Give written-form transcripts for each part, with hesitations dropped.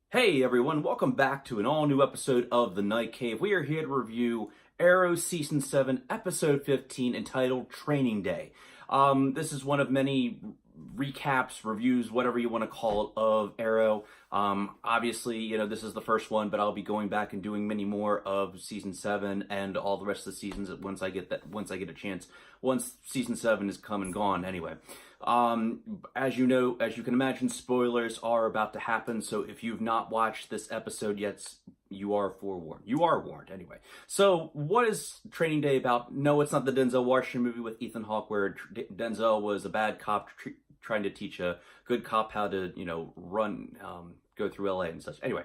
Hey everyone, welcome back to an all-new episode of The Night Cave. We are here to review Arrow Season 7, Episode 15, entitled Training Day. This is one of many recaps, reviews, whatever you want to call it, of Arrow. Obviously, this is the first one, but I'll be going back and doing many more of Season 7 and all the rest of the seasons once I get a chance, once Season 7 is come and gone anyway. As you can imagine, spoilers are about to happen, so if you've not watched this episode yet, you are forewarned. You are warned, anyway. So, what is Training Day about? No, it's not the Denzel Washington movie with Ethan Hawke, where Denzel was a bad cop trying to teach a good cop how to, go through LA and such. Anyway,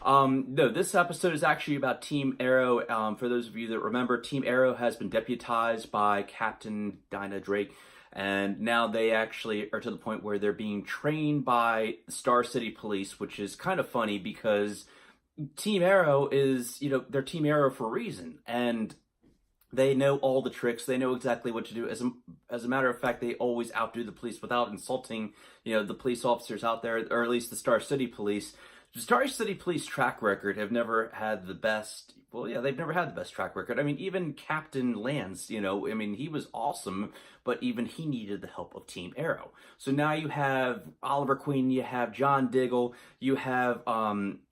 no, this episode is actually about Team Arrow. For those of you that remember, Team Arrow has been deputized by Captain Dinah Drake. And now they actually are to the point where they're being trained by Star City Police, which is kind of funny because Team Arrow is, they're Team Arrow for a reason. And they know all the tricks. They know exactly what to do. As a matter of fact, they always outdo the police without insulting, the police officers out there, or at least the Star City Police. The Star City Police track record have never had the best. Well, yeah, they've never had the best track record. I mean, even Captain Lance, he was awesome, but even he needed the help of Team Arrow. So now you have Oliver Queen, you have John Diggle, you have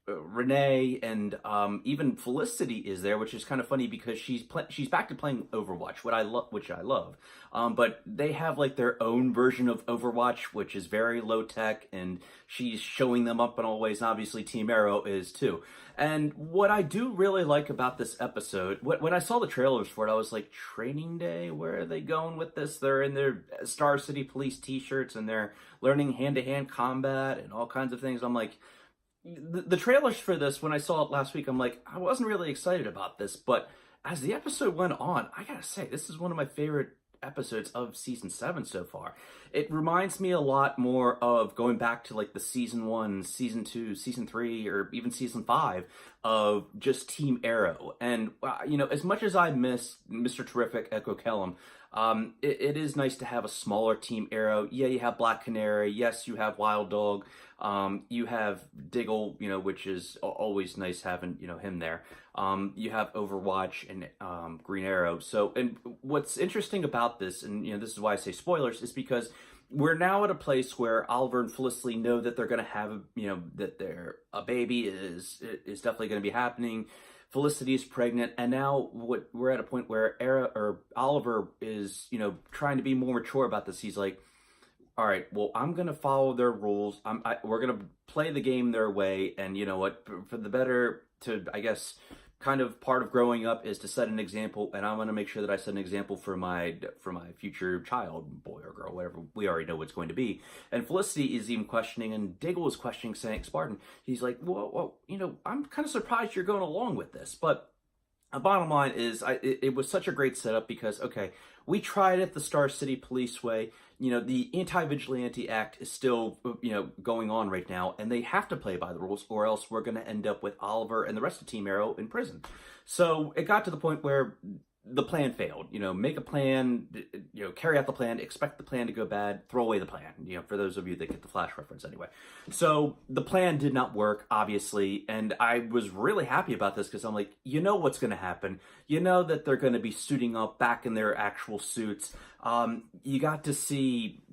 Renee, and even Felicity is there, which is kind of funny because she's back to playing Overwatch, which I love. But they have like their own version of Overwatch, which is very low tech, and she's showing them up in all ways. And obviously, Team Arrow is too. And what I do really like about this episode, when I saw the trailers for it, I was like, Training Day? Where are they going with this? They're in their Star City Police t-shirts and they're learning hand-to-hand combat and all kinds of things. I'm like, the trailers for this, when I saw it last week, I'm like, I wasn't really excited about this. But as the episode went on, I gotta say, this is one of my favorite episodes of season 7 so far. It reminds me a lot more of going back to like the season 1, season 2, season 3, or even season 5 of just Team Arrow. And as much as I miss Mr. Terrific, Echo Kellum, it is nice to have a smaller Team Arrow. Yeah, you have Black Canary. Yes, you have Wild Dog. You have Diggle, which is always nice having, him there. You have Overwatch and Green Arrow. So, and what's interesting about this, and this is why I say spoilers, is because we're now at a place where Oliver and Felicity know that they're going to have, that a baby is definitely going to be happening. Felicity is pregnant, and now we're at a point where Oliver is, trying to be more mature about this. He's like, all right, well, I'm going to follow their rules. We're going to play the game their way. And you know what? For the better to, I guess, kind of part of growing up is to set an example. And I'm going to make sure that I set an example for my future child, boy or girl, whatever. We already know what's going to be. And Felicity is even questioning, and Diggle is questioning, saying, Spartan. He's like, well, I'm kind of surprised you're going along with this. But the bottom line is, it was such a great setup because, okay, we tried it the Star City Police way. The Anti-Vigilante Act is still, going on right now, and they have to play by the rules, or else we're going to end up with Oliver and the rest of Team Arrow in prison. So it got to the point where the plan failed. Make a plan, carry out the plan, expect the plan to go bad, throw away the plan, for those of you that get the Flash reference anyway. So the plan did not work, obviously, and I was really happy about this because I'm like, what's going to happen. That they're going to be suiting up back in their actual suits. You got to see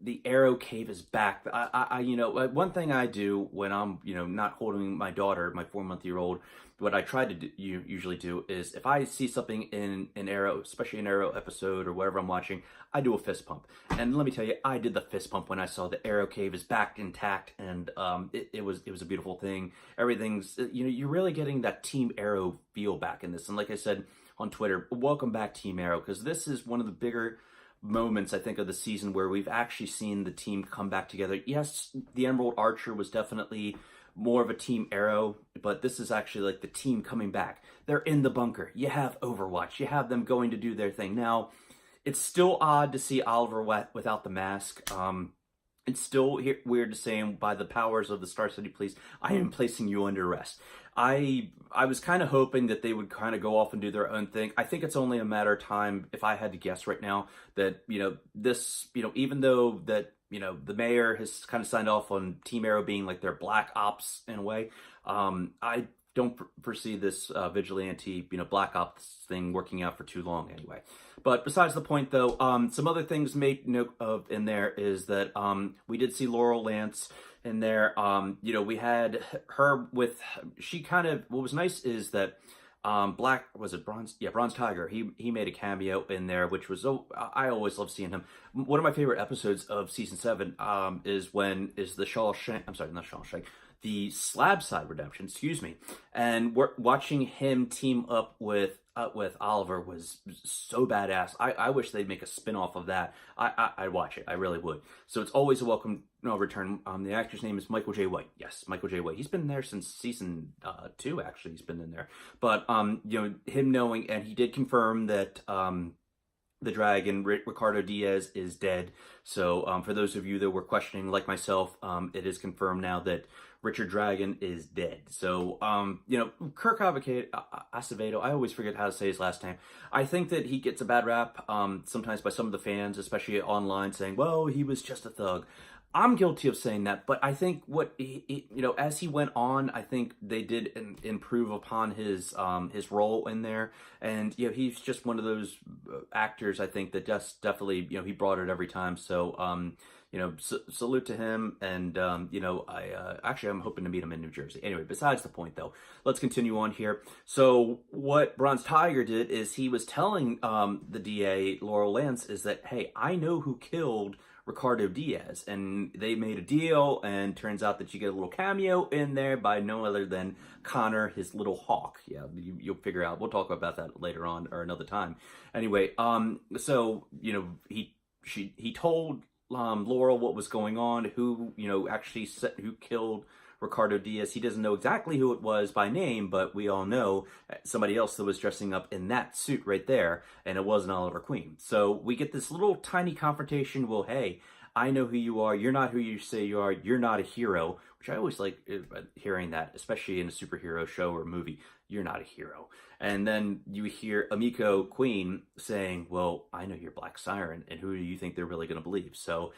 the Arrow Cave is back. One thing I do when I'm, not holding my daughter, my 4-month-old, what I try to usually do is if I see something in an Arrow, especially an Arrow episode or whatever I'm watching, I do a fist pump. And let me tell you, I did the fist pump when I saw the Arrow Cave is back intact, and it was a beautiful thing. Everything's, you're really getting that Team Arrow feel back in this. And like I said on Twitter, welcome back Team Arrow, because this is one of the bigger moments, I think, of the season where we've actually seen the team come back together. Yes, the Emerald Archer was definitely more of a Team Arrow, but this is actually like the team coming back. They're in the bunker. You have Overwatch. You have them going to do their thing. Now, it's still odd to see Oliver without the mask. It's still weird to say, by the powers of the Star City Police, I am placing you under arrest. I was kind of hoping that they would kind of go off and do their own thing. I think it's only a matter of time, if I had to guess right now, that, this, even though that, the mayor has kind of signed off on Team Arrow being like their black ops in a way, I don't foresee this vigilante, black ops thing working out for too long anyway. But besides the point, though, some other things made note of in there is that we did see Laurel Lance in there. We had her with, she kind of, what was nice is that Black, was it Bronze? Yeah, Bronze Tiger. He made a cameo in there, which was, I always love seeing him. One of my favorite episodes of season 7 is the Shawshank, I'm sorry, not Shawshank, the Slab Side Redemption, excuse me. And watching him team up with Oliver was so badass. I wish they'd make a spin-off of that. I'd watch it. I really would. So it's always a welcome return. The actor's name is Michael J. White. Yes, Michael J. White. He's been there since season 2, actually. He's been in there. But, him knowing, and he did confirm that the dragon, Ricardo Diaz, is dead. So for those of you that were questioning, like myself, it is confirmed now that Richard Dragon is dead. So, Kirk Acevedo, I always forget how to say his last name. I think that he gets a bad rap sometimes by some of the fans, especially online, saying, well, he was just a thug. I'm guilty of saying that, but I think what as he went on, I think they did improve upon his role in there, and he's just one of those actors, I think, that just definitely he brought it every time. So salute to him, and actually I'm hoping to meet him in New Jersey. Anyway, besides the point though, let's continue on here. So what Bronze Tiger did is he was telling the DA Laurel Lance is that, hey, I know who killed Ricardo Diaz, and they made a deal, and turns out that you get a little cameo in there by no other than Connor, his little hawk. Yeah, you'll figure out. We'll talk about that later on or another time. Anyway, so he told Laurel what was going on, who who killed Ricardo Diaz. He doesn't know exactly who it was by name, but we all know somebody else that was dressing up in that suit right there, and it wasn't Oliver Queen. So we get this little tiny confrontation. Well, hey, I know who you are. You're not who you say you are. You're not a hero, which I always like hearing that, especially in a superhero show or movie. You're not a hero. And then you hear Emiko Queen saying, well, I know you're Black Siren, and who do you think they're really going to believe? So,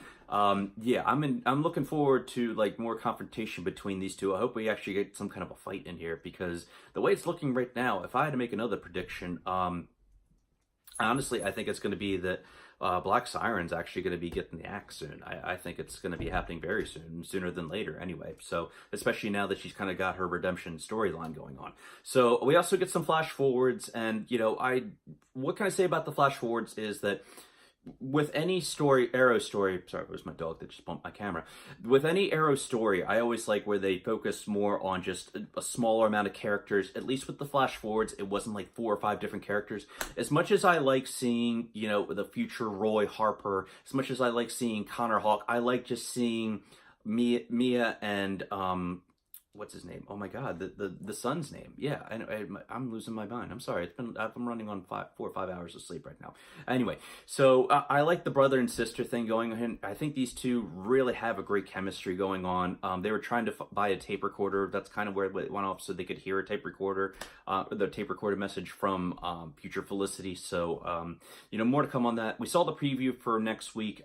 yeah, I'm looking forward to more confrontation between these two. I hope we actually get some kind of a fight in here, because the way it's looking right now, if I had to make another prediction, honestly, I think it's going to be that Black Siren's actually going to be getting the axe soon. I think it's going to be happening very soon, sooner than later anyway. So, especially now that she's kind of got her redemption storyline going on. So, we also get some flash forwards, and, what can I say about the flash forwards is that with any story, Arrow story, sorry, it was my dog that just bumped my camera. With any Arrow story, I always like where they focus more on just a smaller amount of characters. At least with the flash forwards, it wasn't like 4 or 5 different characters. As much as I like seeing, the future Roy Harper, as much as I like seeing Connor Hawke, I like just seeing Mia and, what's his name? Oh my God, the son's name. Yeah, I'm losing my mind. I'm sorry. I'm running on 4 or 5 hours of sleep right now. Anyway, so I like the brother and sister thing going on. I think these two really have a great chemistry going on. They were trying to buy a tape recorder. That's kind of where it went off, so they could hear a tape recorder, the tape recorded message from future Felicity. So, more to come on that. We saw the preview for next week.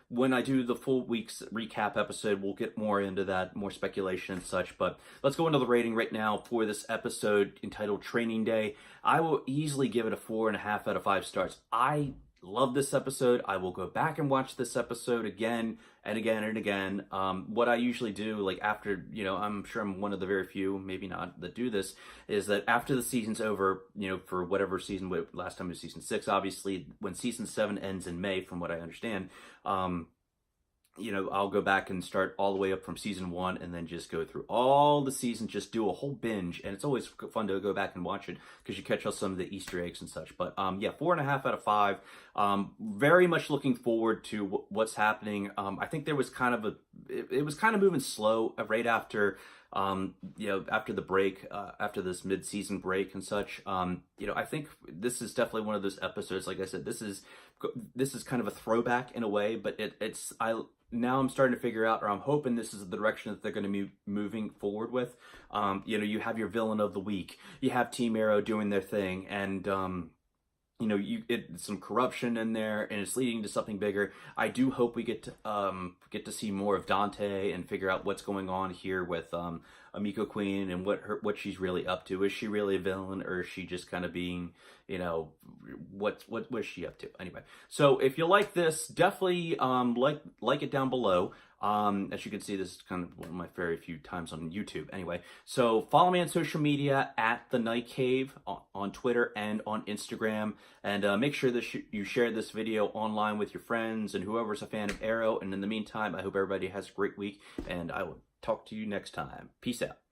When I do the full week's recap episode, we'll get more into that, more speculation and such. But let's go into the rating right now for this episode entitled Training Day. I will easily give it a 4.5 out of 5 stars. I love this episode. I will go back and watch this episode again and again and again. What I usually do, after, I'm sure I'm one of the very few, maybe not, that do this, is that after the season's over, for whatever season, last time it was season 6, obviously, when season 7 ends in May, from what I understand, I'll go back and start all the way up from season 1 and then just go through all the seasons, just do a whole binge. And it's always fun to go back and watch it because you catch up some of the Easter eggs and such. But yeah, 4.5 out of 5. Very much looking forward to what's happening. I think there was kind of it was kind of moving slow right after, after the break, after this mid-season break and such. I think this is definitely one of those episodes. Like I said, this is kind of a throwback in a way, but now I'm starting to figure out, or I'm hoping this is the direction that they're going to be moving forward with. You have your villain of the week, you have Team Arrow doing their thing, and some corruption in there, and it's leading to something bigger. I do hope we get to see more of Dante and figure out what's going on here with Amiko Queen and what she's really up to. Is she really a villain, or is she just kind of being, what was she up to? Anyway, so if you like this, definitely like it down below. As you can see, this is kind of one of my very few times on YouTube. Anyway, so follow me on social media at The Night Cave on Twitter and on Instagram. And make sure that you share this video online with your friends and whoever's a fan of Arrow. And in the meantime, I hope everybody has a great week, and I will talk to you next time. Peace out.